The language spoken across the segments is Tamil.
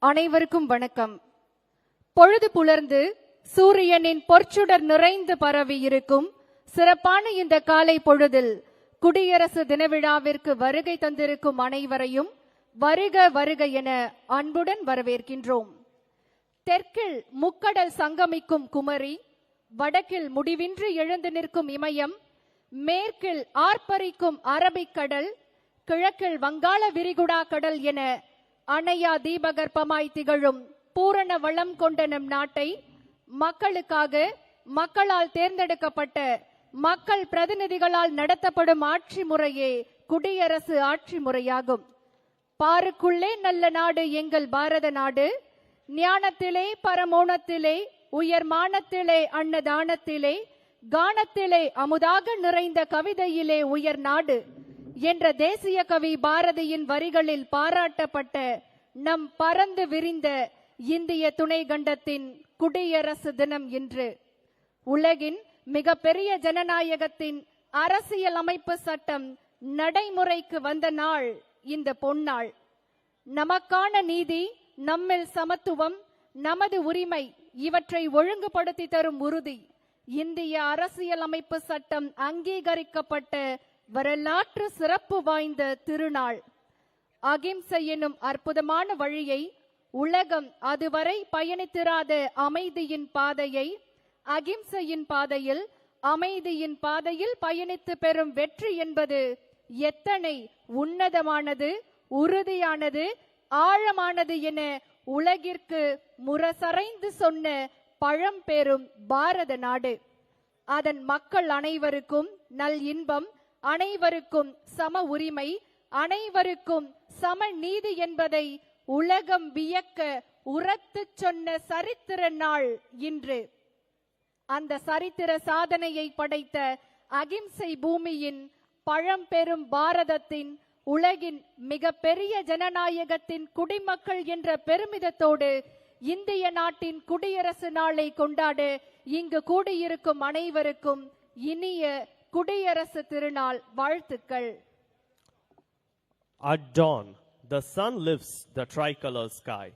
அனைவருக்கும் வணக்கம். பொழுது புலர்ந்து சூரியனின் பொற்சுடர் நிறைந்து பரவி இருக்கும் சிறப்பான இந்த காலை பொழுதில் குடியரசு தின விழாவிற்கு வருகை தந்திருக்கும் அனைவரையும் வருக வருக என அன்புடன் வரவேற்கின்றோம். தெற்கில் முக்கடல் சங்கமிக்கும் குமரி, வடக்கில் முடிவின்றி எழுந்து நிற்கும் இமயம், மேற்கில் ஆர்ப்பரிக்கும் அரபிக்கடல், கிழக்கில் வங்காள விரிகுடா கடல் என அணையா தீபகற்பமாய் திகழும் பூரண வளம் கொண்ட நம் நாட்டை மக்களுக்காக, மக்களால் தேர்ந்தெடுக்கப்பட்ட மக்கள் பிரதிநிதிகளால் நடத்தப்படும் ஆட்சி முறையே குடியரசு ஆட்சி முறையாகும். பாருக்குள்ளே நல்ல நாடு எங்கள் பாரத நாடு, ஞானத்திலே பரமோணத்திலே உயர்மானத்திலே அன்னதானத்திலே கானத்திலே அமுதாக நிறைந்த கவிதையிலே உயர் நாடு என்ற தேசிய கவி பாரதியின் வரிகளில் பாராட்டப்பட்ட நம் பறந்து விரிந்த இந்திய துணை கண்டத்தின் குடியரசு தினம் இன்று. உலகின் மிகப்பெரிய ஜனநாயகத்தின் அரசியல் அமைப்பு சட்டம் நடைமுறைக்கு வந்த நாள் இந்த பொன்னாள். நமக்கான நீதி, நம்மில் சமத்துவம், நமது உரிமை இவற்றை ஒழுங்குபடுத்தி தரும் உறுதி இந்திய அரசியல் அமைப்பு சட்டம் அங்கீகரிக்கப்பட்ட வரலாற்று சிறப்பு வாய்ந்த திருநாள். அகிம்சை எனும் அற்புதமான வழியை, உலகம் அதுவரை பயணித்திராத அமைதியின் பாதையை, அகிம்சையின் பாதையில் அமைதியின் பாதையில் பயணித்து பெறும் வெற்றி என்பது எத்தனை உன்னதமானது, உறுதியானது, ஆழமானது என உலகிற்கு முரசறைந்து சொன்ன பழம்பெரும் பாரத நாடு. அதன் மக்கள் அனைவருக்கும் நல் இன்பம், அனைவருக்கும் சம உரிமை, அனைவருக்கும் சம நீதி என்பதை உலகம் வியக்க உரத்து சொன்ன சரித்திர நாள் இன்று. அந்த சரித்திர சாதனையை படைத்த அகிம்சை பூமியின் பழம்பெரும் பாரதத்தின், உலகின் மிகப்பெரிய ஜனநாயகத்தின் குடிமக்கள் என்ற பெருமிதத்தோடு இந்திய நாட்டின் குடியரசு நாளை கொண்டாட இங்கு கூடியிருக்கும் அனைவருக்கும் இனிய குடியரசு திருநாள் வாழ்த்துக்கள். At dawn, the sun lifts the tricolor sky,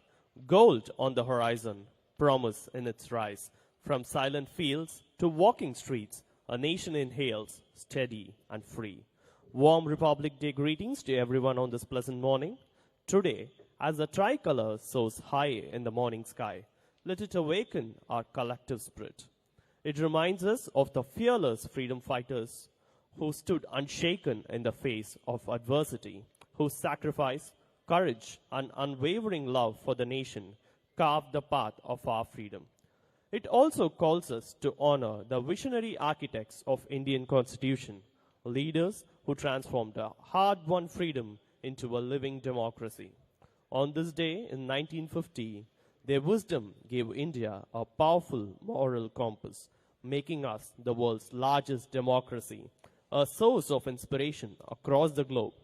gold on the horizon, promise in its rise. From silent fields to walking streets, a nation inhales, steady and free. Warm Republic Day greetings to everyone on this pleasant morning. Today, as the tricolor soars high in the morning sky, let it awaken our collective spirit. It reminds us of the fearless freedom fighters who stood unshaken in the face of adversity, whose sacrifice, courage, and unwavering love for the nation carved the path of our freedom. It also calls us to honor the visionary architects of Indian Constitution, leaders who transformed a hard-won freedom into a living democracy. On this day in 1950, their wisdom gave India a powerful moral compass, making us the world's largest democracy, a source of inspiration across the globe.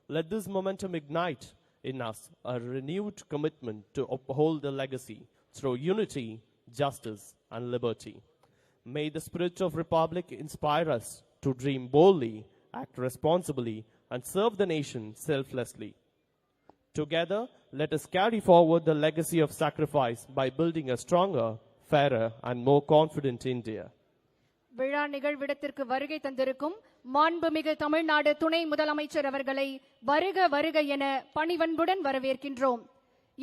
Let this momentum ignite in us a renewed commitment to uphold the legacy through unity, justice, and liberty. May the spirit of Republic inspire us to dream boldly, act responsibly, and serve the nation selflessly. Together, let us carry forward the legacy of sacrifice by building a stronger, fairer, and more confident India. விழா நிகழ்விடத்திற்கு வருகை தந்திருக்கும் மாண்புமிகு தமிழ்நாடு துணை முதலமைச்சர் அவர்களை வருக வருக என பணிவன்புடன் வரவேற்கின்றோம்.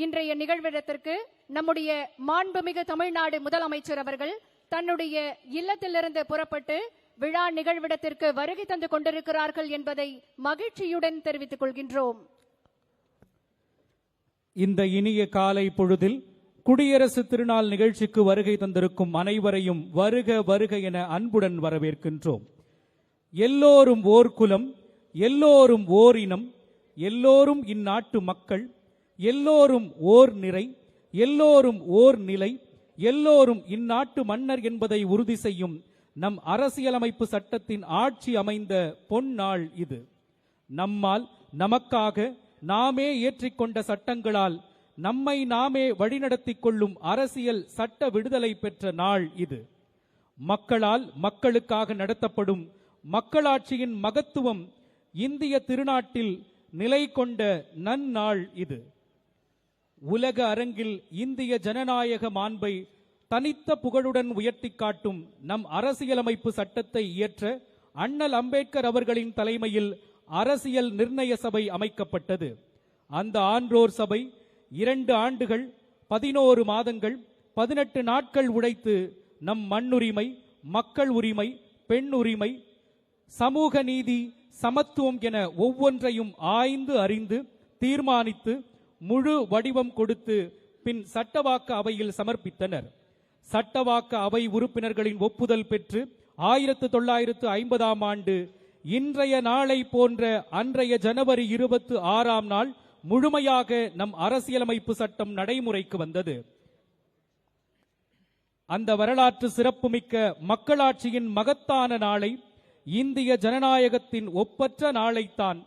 இன்றைய நிகழ்விடத்திற்கு நம்முடைய மாண்புமிகு தமிழ்நாடு முதலமைச்சர் அவர்கள் தன்னுடைய இல்லத்திலிருந்து புறப்பட்டு விழா நிகழ்விடத்திற்கு வருகை தந்து கொண்டிருக்கிறார்கள் என்பதை மகிழ்ச்சியுடன் தெரிவித்துக் கொள்கின்றோம். இந்த இனிய காலை பொழுதில் குடியரசு திருநாள் நிகழ்ச்சிக்கு வருகை தந்திருக்கும் அனைவரையும் வருக வருக என அன்புடன் வரவேற்கின்றோம். எல்லோரும் ஓர் குலம், எல்லோரும் ஓர் இனம், எல்லோரும் இந்நாட்டு மக்கள், எல்லோரும் ஓர் நிறை, எல்லோரும் ஓர் நிலை, எல்லோரும் இந்நாட்டு மன்னர் என்பதை உறுதி செய்யும் நம் அரசியலமைப்பு சட்டத்தின் ஆட்சி அமைந்த பொன்னாள் இது. நம்மால், நமக்காக நாமே ஏற்றிக்கொண்ட சட்டங்களால் நம்மை நாமே வழிநடத்திக் கொள்ளும் அரசியல் சட்ட விடுதலை பெற்ற நாள் இது. மக்களால் மக்களுக்காக நடத்தப்படும் மக்களாட்சியின் மகத்துவம் இந்திய திருநாட்டில் நிலை கொண்ட நன்னாள் இது. உலக அரங்கில் இந்திய ஜனநாயக மாண்பை தனித்த புகழுடன் உயர்த்திக் காட்டும் நம் அரசியலமைப்பு சட்டத்தை இயற்ற அண்ணல் அம்பேத்கர் அவர்களின் தலைமையில் அரசியல் நிர்ணய சபை அமைக்கப்பட்டது. அந்த ஆன்றோர் சபை 2 ஆண்டுகள் 11 மாதங்கள் 18 நாட்கள் உழைத்து நம் மண்ணுரிமை, மக்கள் உரிமை, பெண் உரிமை, சமூக நீதி, சமத்துவம் என ஒவ்வொன்றையும் ஆய்ந்து அறிந்து தீர்மானித்து முழு வடிவம் கொடுத்து பின் சட்டவாக்க அவையில் சமர்ப்பித்தனர். சட்டவாக்க அவை உறுப்பினர்களின் ஒப்புதல் பெற்று 1950ஆம் ஆண்டு இன்றைய நாளை போன்ற அன்றைய ஜனவரி 26ஆம் நாள் முழுமையாக நம் அரசியலமைப்பு சட்டம் நடைமுறைக்கு வந்தது. அந்த வரலாற்று சிறப்புமிக்க மக்களாட்சியின் மகத்தான நாளை, இந்திய ஜனநாயகத்தின் ஒப்பற்ற நாளைத்தான்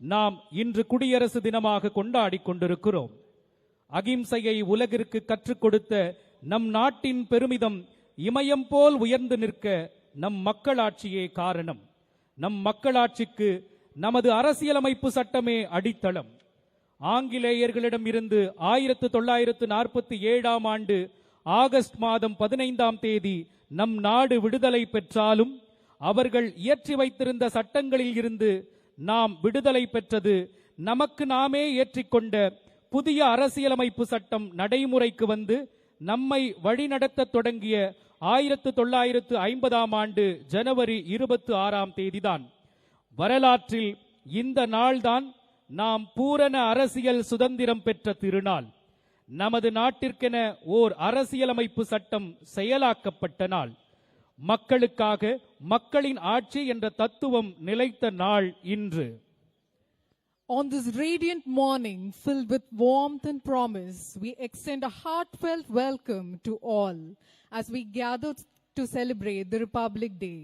நாம் இன்று குடியரசு தினமாக கொண்டாடிக் கொண்டிருக்கிறோம். அகிம்சையை உலகிற்கு கற்றுக் கொடுத்த நம் நாட்டின் பெருமிதம் இமயம் போல் உயர்ந்து நிற்க நம் மக்களாட்சியே காரணம். நம் மக்களாட்சிக்கு நமது அரசியலமைப்பு சட்டமே அடித்தளம். ஆங்கிலேயர்களிடம் இருந்து 1947ஆம் ஆண்டு ஆகஸ்ட் மாதம் 15ஆம் தேதி நம் நாடு விடுதலை பெற்றாலும் அவர்கள் இயற்றி வைத்திருந்த சட்டங்களில் இருந்து நாம் விடுதலை பெற்றது நமக்கு நாமே ஏற்றிக்கொண்ட புதிய அரசியலமைப்பு சட்டம் நடைமுறைக்கு வந்து நம்மை வழிநடத்த தொடங்கிய 1950ஆம் ஆண்டு ஜனவரி 26ஆம் தேதிதான். வரலாற்றில் இந்த நாள்தான் நாம் பூரண அரசியல் சுதந்திரம் பெற்ற திருநாள். நமது நாட்டிற்கென ஓர் அரசியலமைப்பு சட்டம் செயலாக்கப்பட்ட நாள். மக்களுக்காக மக்களின் ஆட்சி என்ற தத்துவம் நிலைத்த நாள் இன்று. On this radiant morning filled with warmth and promise, we extend a heartfelt welcome to all as we gather to celebrate the Republic Day.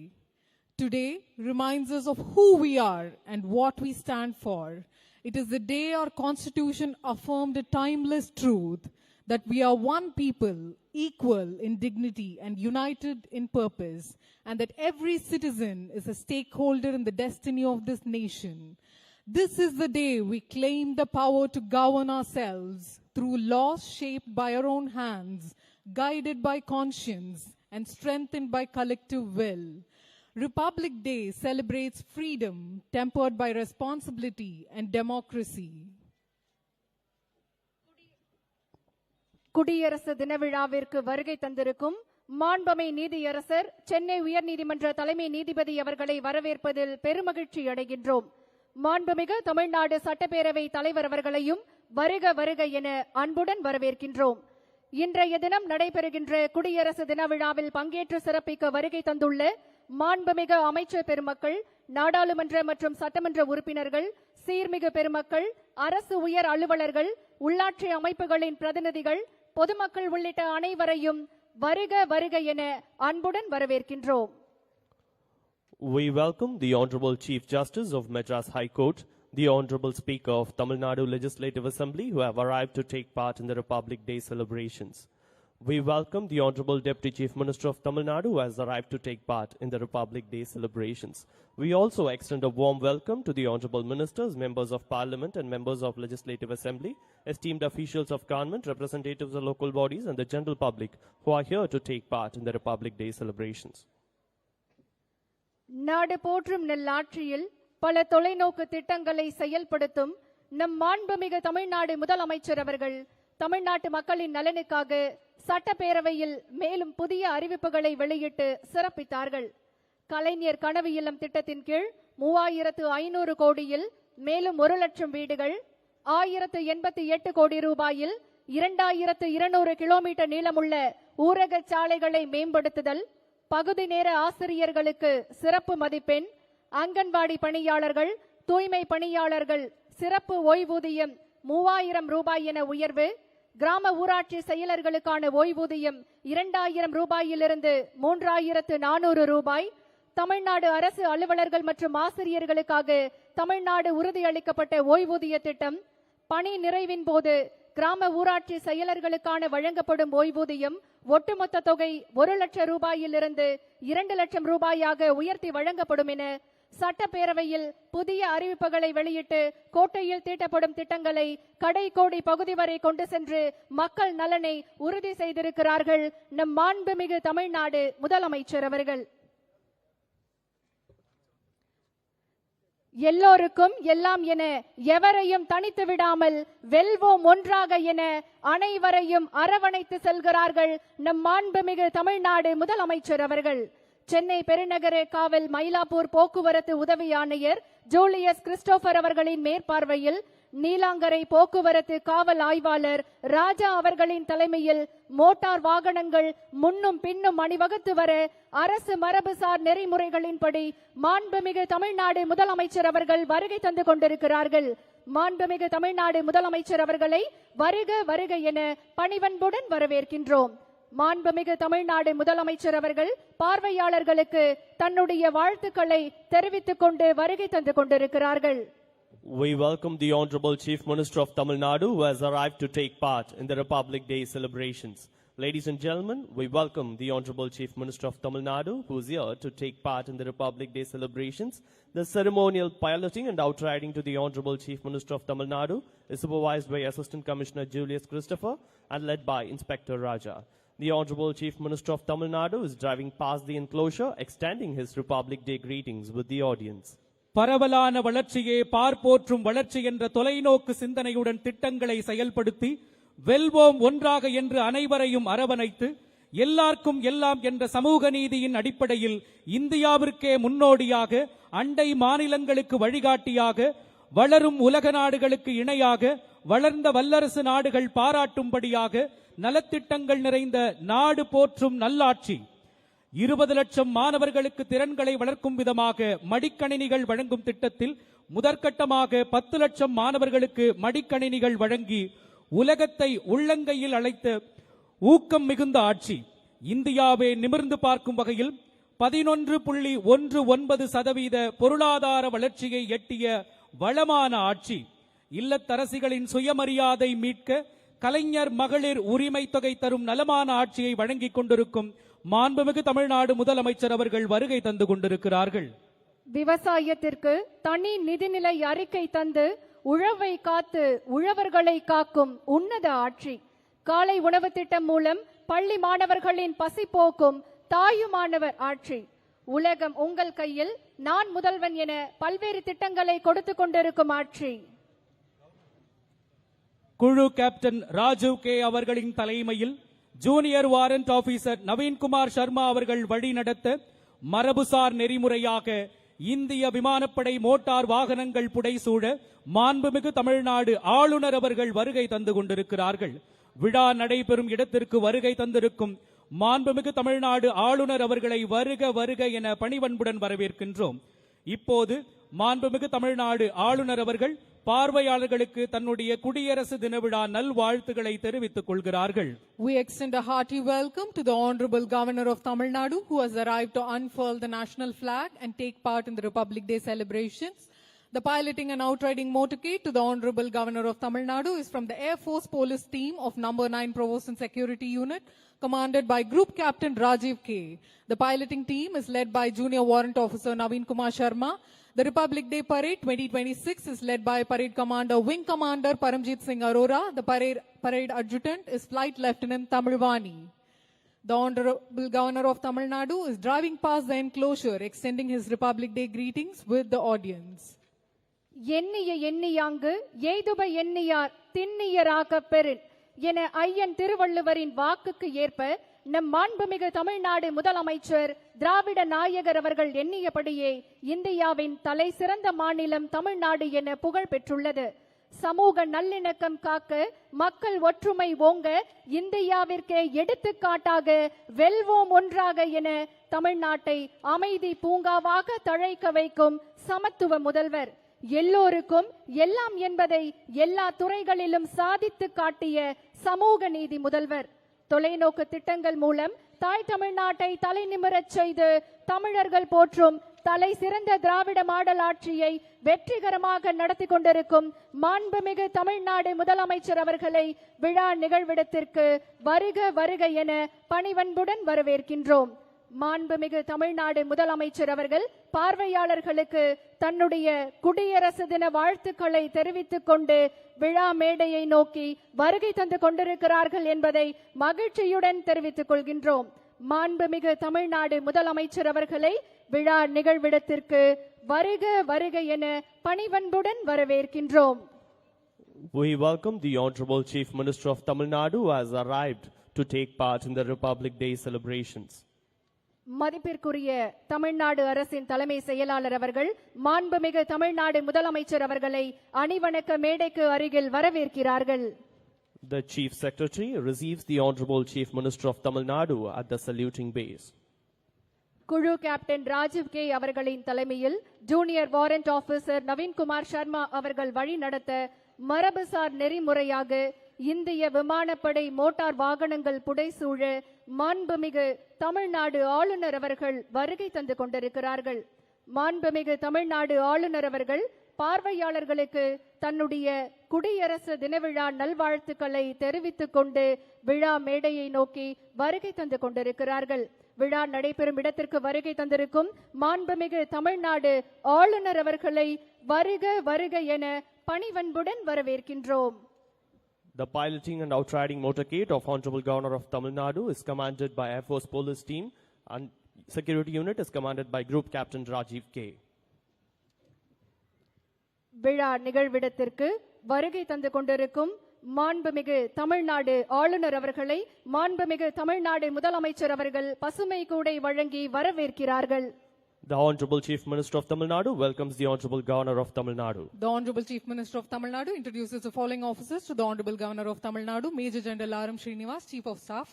Today reminds us of who we are and what we stand for. It is the day our Constitution affirmed a timeless truth that we are one people, equal in dignity and united in purpose, and that every citizen is a stakeholder in the destiny of this nation. This is the day we claim the power to govern ourselves through laws shaped by our own hands, guided by conscience, and strengthened by collective will. Republic Day celebrates freedom tempered by responsibility and democracy. குடியரசு தின விழாவிற்கு வருகை தந்திருக்கும் மாண்பமை நீதியரசர் சென்னை உயர்நீதிமன்ற தலைமை நீதிபதி அவர்களை வரவேற்பதில் பெருமகிழ்ச்சி அடைகின்றோம். மாண்புமிகு தமிழ்நாடு சட்டப்பேரவை தலைவர் அவர்களையும் வருக வருக என அன்புடன் வரவேற்கின்றோம். இன்றைய தினம் நடைபெறுகின்ற குடியரசு தின விழாவில் பங்கேற்று சிறப்பிக்க வருகை தந்துள்ள மாண்புமிகு அமைச்சர் பெருமக்கள், நாடாளுமன்ற மற்றும் சட்டமன்ற உறுப்பினர்கள், சீர்மிகு பெருமக்கள், அரசு உயர் அலுவலர்கள், உள்ளாட்சி அமைப்புகளின் பிரதிநிதிகள், பொதுமக்கள் உள்ளிட்ட அனைவரையும் வருக வருக என அன்புடன் வரவேற்கின்றோம். We welcome the Honorable Chief Justice of Madras High Court, the Honorable Speaker of Tamil Nadu Legislative Assembly who have arrived to take part in the Republic Day celebrations. We welcome the Honorable Deputy Chief Minister of Tamil Nadu who has arrived to take part in the Republic Day celebrations. We also extend a warm welcome to the Honorable Ministers, Members of Parliament and Members of Legislative Assembly, esteemed officials of government, representatives of local bodies and the general public who are here to take part in the Republic Day celebrations. நாடு போற்றும் நல்லாட்சியில் பல தொலைநோக்கு திட்டங்களை செயல்படுத்தும் நம் மாண்புமிகு தமிழ்நாடு முதலமைச்சர் அவர்கள் தமிழ்நாட்டு மக்களின் நலனுக்காக சட்டப்பேரவையில் மேலும் புதிய அறிவிப்புகளை வெளியிட்டு சிறப்பித்தார்கள். கலைஞர் கனவு இல்லம் திட்டத்தின் கீழ் 3500 கோடியில் மேலும் 1 லட்சம் வீடுகள், 1088 கோடி ரூபாயில் 2200 கிலோமீட்டர் நீளமுள்ள ஊரக சாலைகளை மேம்படுத்துதல், பகுதி நேர ஆசிரியர்களுக்கு சிறப்பு மதிப்பெண், அங்கன்வாடி பணியாளர்கள், தூய்மை பணியாளர்கள் சிறப்பு ஓய்வூதியம் 3000 ரூபாய் என உயர்வு, கிராம ஊராட்சி செயலர்களுக்கான ஓய்வூதியம் 2000 ரூபாயிலிருந்து 3400 ரூபாய், தமிழ்நாடு அரசு அலுவலர்கள் மற்றும் ஆசிரியர்களுக்காக தமிழ்நாடு உறுதியளிக்கப்பட்ட ஓய்வூதிய திட்டம், பணி நிறைவின் போது கிராம ஊராட்சி செயலர்களுக்கான வழங்கப்படும் ஓய்வூதியம் ஒட்டுமொத்த தொகை 1 லட்சம் ரூபாயிலிருந்து 2 லட்சம் ரூபாயாக உயர்த்தி வழங்கப்படும் என சட்டப்பேரவையில் புதிய அறிவிப்புகளை வெளியிட்டு கோட்டையில் தீட்டப்படும் திட்டங்களை கடைக்கோடி பகுதி வரை கொண்டு சென்று மக்கள் நலனை உறுதி செய்திருக்கிறார்கள் நம் மாண்புமிகு தமிழ்நாடு முதலமைச்சர் அவர்கள். எல்லோருக்கும் எல்லாம் என எவரையும் தனித்து விடாமல் வெல்வோம் ஒன்றாக என அனைவரையும் அரவணைத்து செல்கிறார்கள் நம் மாண்புமிகு தமிழ்நாடு முதலமைச்சர் அவர்கள். சென்னை பெருநகர காவல் மயிலாப்பூர் போக்குவரத்து உதவி ஆணையர் ஜூலியஸ் கிறிஸ்டோபர் அவர்களின் மேற்பார்வையில் நீலாங்கரை போக்குவரத்து காவல் ஆய்வாளர் ராஜா அவர்களின் தலைமையில் மோட்டார் வாகனங்கள் முன்னும் பின்னும் அணிவகுத்து வர அரசு மரபுசார் நெறிமுறைகளின்படி மாண்புமிகு தமிழ்நாடு முதலமைச்சர் அவர்கள் வருகை தந்து கொண்டிருக்கிறார்கள். மாண்புமிகு தமிழ்நாடு முதலமைச்சர் அவர்களை வருக வருக என பணிவன்புடன் வரவேற்கின்றோம். மாண்புமிகு தமிழ்நாடு முதலமைச்சர் அவர்கள் பார்வையாளர்களுக்கு தன்னுடைய வாழ்த்துக்களை தெரிவித்துக் கொண்டு வருகை தந்து கொண்டிருக்கிறார்கள். We welcome the Honorable Chief Minister of Tamil Nadu who has arrived to take part in the Republic Day celebrations. Ladies and gentlemen, we welcome the Honorable Chief Minister of Tamil Nadu who is here to take part in the Republic Day celebrations. The ceremonial piloting and outriding to the Honorable Chief Minister of Tamil Nadu is supervised by Assistant Commissioner Julius Christopher and led by Inspector Raja. The Honorable Chief Minister of Tamil Nadu is driving past the enclosure, extending his Republic Day greetings with the audience. பரவலான வளர்ச்சியே பார்ப்போற்றும் வளர்ச்சி என்ற தொலைநோக்கு சிந்தனையுடன் திட்டங்களை செயல்படுத்தி வெல்வோம் ஒன்றாக என்று அனைவரையும் அரவணைத்து எல்லாருக்கும் எல்லாம் என்ற சமூக நீதியின் அடிப்படையில் இந்தியாவிற்கே முன்னோடியாக, அண்டை மாநிலங்களுக்கு வழிகாட்டியாக, வளரும் உலக நாடுகளுக்கு இணையாக, வளர்ந்த வல்லரசு நாடுகள் பாராட்டும்படியாக நலத்திட்டங்கள் நிறைந்த நாடு போற்றும் நல்லாட்சி, 20 லட்சம் மாணவர்களுக்கு திறன்களை வளர்க்கும் விதமாக மடிக்கணினிகள் வழங்கும் திட்டத்தில் முதற்கட்டமாக 10 லட்சம் மாணவர்களுக்கு மடிக்கணினிகள் வழங்கி உலகத்தை உள்ளங்கையில் அழைத்த ஊக்கம் மிகுந்த ஆட்சி, இந்தியாவை நிமிர்ந்து பார்க்கும் வகையில் 11.19% பொருளாதார வளர்ச்சியை எட்டிய வளமான ஆட்சி, இல்லத்தரசிகளின் சுயமரியாதை மீட்க கலைஞர் மகளிர் உரிமை தொகை தரும் நலமான ஆட்சியை வழங்கிக் கொண்டிருக்கும் மாண்புமிகு தமிழ்நாடு முதலமைச்சர் அவர்கள் வருகை தந்து கொண்டிருக்கிறார்கள். விவசாயத்திற்கு தனி நிதிநிலை அறிக்கை தந்து உழவை காத்து உழவர்களை காக்கும் உன்னத ஆட்சி, காலை உணவு திட்டம் மூலம் பள்ளி மாணவர்களின் பசி போக்கும் தாயுமானவர் ஆட்சி, உலகம் உங்கள் கையில் நான் முதல்வன் என பல்வேறு திட்டங்களை கொடுத்து கொண்டிருக்கும் ஆட்சி. குழு கேப்டன் ராஜீவ் கே அவர்களின் தலைமையில் junior warrant officer Naveenkumar Sharma அவர்கள் வழிநடத்த மரபுசார் நெறிமுறையாக இந்திய விமானப்படை மோட்டார் வாகனங்கள் புடைசூழ மாண்புமிகு தமிழ்நாடு ஆளுநர் அவர்கள் வருகை தந்து கொண்டிருக்கிறார்கள். விழா நடைபெறும் இடத்திற்கு வருகை தந்திருக்கும் மாண்புமிகு தமிழ்நாடு ஆளுநர் அவர்களை வருக வருக என பணிவன்புடன் வரவேற்கின்றோம். இப்போது மாண்புமிகு தமிழ்நாடு ஆளுநர் அவர்கள் பார்வையாளர்களுக்கு தன்னுடைய குடியரசு தின விழா நல்வாழ்த்துக்களை தெரிவித்துக் கொள்கிறார்கள். We extend a hearty welcome to the Honorable Governor of Tamil Nadu who has arrived to unfurl the national flag and take part in the Republic Day celebrations. The piloting and outriding motorcade to the Honorable Governor of Tamil Nadu is from the Air Force Police Team of number 9 Provost and Security Unit commanded by Group Captain Rajiv K. The piloting team is led by Junior Warrant Officer Naveen Kumar Sharma. The Republic Day Parade 2026 is led by Parade Commander Wing Commander Paramjit Singh Arora. The parade adjutant is Flight Lieutenant Tamilvani. The Honorable Governor of Tamil Nadu is driving past the enclosure, extending his Republic Day greetings with the audience. எண்ணிய எண்ணியாங்கு எய்துப எண்ணியார் திண்ணியராக பெறின் என ஐயன் திருவள்ளுவரின் வாக்குக்கு ஏற்ப நம் மாண்புமிகு தமிழ்நாடு முதலமைச்சர் திராவிட நாயகர் அவர்கள் எண்ணியபடியே இந்தியாவின் தலை சிறந்த மாநிலம் தமிழ்நாடு என புகழ் பெற்றுள்ளது. சமூக நல்லிணக்கம் காக்க, மக்கள் ஒற்றுமை ஓங்க, இந்தியாவிற்கே எடுத்துக்காட்டாக வெல்வோம் ஒன்றாக என தமிழ்நாட்டை அமைதி பூங்காவாக தழைக்க வைக்கும் சமத்துவ முதல்வர், எல்லோருக்கும் எல்லாம் என்பதை எல்லா துறைகளிலும் சாதித்து காட்டிய சமூக நீதி முதல்வர், தொலைநோக்கு திட்டங்கள் மூலம் தாய் தமிழ்நாட்டை தலை நிமிரச் செய்து தமிழர்கள் போற்றும் தலை சிறந்த திராவிட மாடல் ஆட்சியை வெற்றிகரமாக நடத்தி கொண்டிருக்கும் மாண்புமிகு தமிழ்நாடு முதலமைச்சர் அவர்களை விழா நிகழ்விடத்திற்கு வருக வருக என பணிவன்புடன் வரவேற்கின்றோம். மாண்புமிகு தமிழ்நாடு முதலமைச்சர் அவர்கள் பார்வையாளர்களுக்கு தன்னுடைய குடியரசு தின வாழ்த்துக்களை தெரிவித்துக் கொண்டு விழா மேடையை நோக்கி வருகை தந்து கொண்டிருக்கிறார்கள் என்பதை மகிழ்ச்சியுடன் தெரிவித்துக் கொள்கின்றோம். மாண்புமிகு தமிழ்நாடு முதலமைச்சர் அவர்களை விழா நிகழ்விடத்திற்கு வருக வருக என பணிவன்புடன் வரவேற்கின்றோம். We welcome the Honorable Chief Minister of Tamil Nadu who has arrived to take part in the Republic Day celebrations. மதிப்பிற்குரிய தமிழ்நாடு அரசின் தலைமை செயலாளர் அவர்கள் மாண்புமிகு தமிழ்நாடு முதலமைச்சர் அவர்களை அணிவணக்க மேடைக்கு அருகில் வரவேற்கிறார்கள். The Chief Secretary receives the Honorable Chief Minister of Tamil Nadu at the saluting base. குழு கேப்டன் ராஜீவ் கே அவர்களின் தலைமையில் junior warrant officer Naveenkumar Sharma அவர்கள் வழி நடத்த மரபுசார் நெறிமுறையாக இந்திய விமானப்படை மோட்டார் வாகனங்கள் புடைசூழ மாண்புமிகு தமிழ்நாடு ஆளுநர் அவர்கள் வருகை தந்து கொண்டிருக்கிறார்கள். மாண்புமிகு தமிழ்நாடு ஆளுநர் அவர்கள் பார்வையாளர்களுக்கு தன்னுடைய குடியரசு தினவிழா நல்வாழ்த்துக்களை தெரிவித்துக் கொண்டு விழா மேடையை நோக்கி வருகை தந்து கொண்டிருக்கிறார்கள். விழா நடைபெறும் இடத்திற்கு வருகை தந்திருக்கும் மாண்புமிகு தமிழ்நாடு ஆளுநர் அவர்களை வருக வருக என பணிவன்புடன் வரவேற்கின்றோம். The piloting and outriding motorcade of Honorable Governor of Tamil Nadu is commanded by Air Force Police Team and security unit is commanded by Group Captain Rajiv K. விழா நிகழ்விடத்திற்கு வருகை தந்து கொண்டிருக்கும் மாண்புமிகு தமிழ்நாடு ஆளுநர் அவர்களை மாண்புமிகு தமிழ்நாடு முதலமைச்சர் அவர்கள் பசுமை கூடை வழங்கி வரவேற்கிறார்கள். The Honorable Chief Minister of Tamil Nadu welcomes the Honorable Governor of Tamil Nadu. The Honorable Chief Minister of Tamil Nadu introduces the following officers to the Honorable Governor of Tamil Nadu: Major General R.M. Srinivas, Chief of Staff,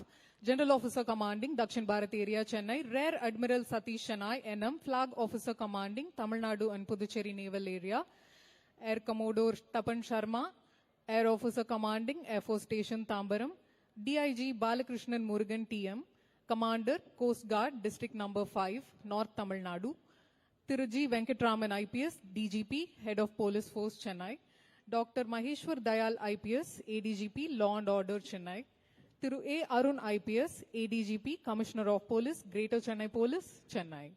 General Officer Commanding Dakshin Bharat Area, Chennai; Rear Admiral Satish Chennai, NM, Flag Officer Commanding Tamil Nadu and Puducherry Naval Area; Air Commodore Tapan Sharma, Air Officer Commanding Air Force Station Tambaram; DIG Balakrishnan Murugan, TM, Commander Coast Guard District Number 5, North Tamil Nadu; Tiruji Venkatraman IPS, DGP, Head of Police Force, Chennai; Dr. Maheshwar Dayal IPS, ADGP, Law and Order, Chennai; Thiru A. Arun IPS, ADGP, Commissioner of Police, Greater Chennai Police, Chennai.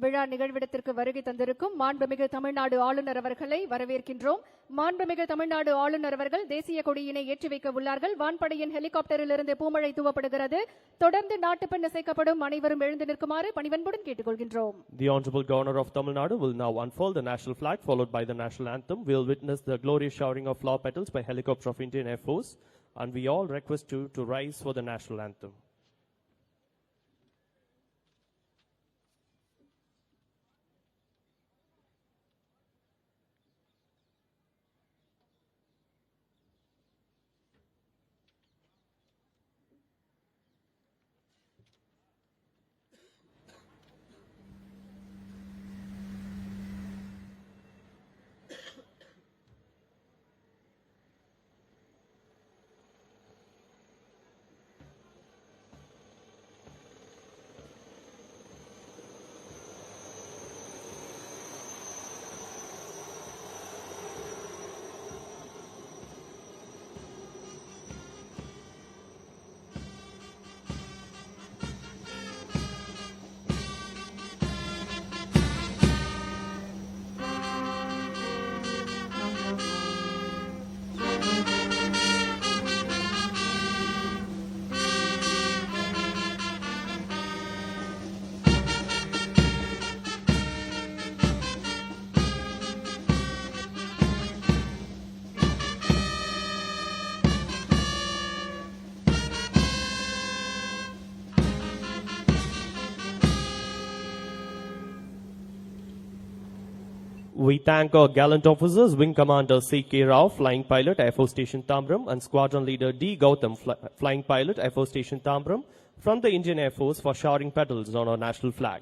விழா நிகழ்விடத்திற்கு வருகை தந்திருக்கும் மாண்புமிகு தமிழ்நாடு ஆளுநர் அவர்களை வரவேற்கின்றோம். மாண்புமிகு தமிழ்நாடு ஆளுநர் அவர்கள் தேசிய கொடியினை ஏற்றி வைக்க உள்ளார்கள். வான்படையின் ஹெலிகாப்டரில் இருந்து பூமழை தூவப்படுகிறது. தொடர்ந்து நாட்டுப்பண் இசைக்கப்படும். அனைவரும் எழுந்து நிற்குமாறு பணிவன்புடன் கேட்டுக்கொள்கின்றோம். The Honorable Governor of Tamil Nadu will now unfold the national flag followed by the national anthem. We will witness the glorious showering of flower petals by helicopter of Indian Air Force, and we all request you to rise for the national anthem. We thank our gallant officers, Wing Commander C.K. Rao, Flying Pilot, Air Force Station Tambaram, and Squadron Leader D. Gautam, Flying Pilot, Air Force Station Tambaram, from the Indian Air Force for showering petals on our national flag.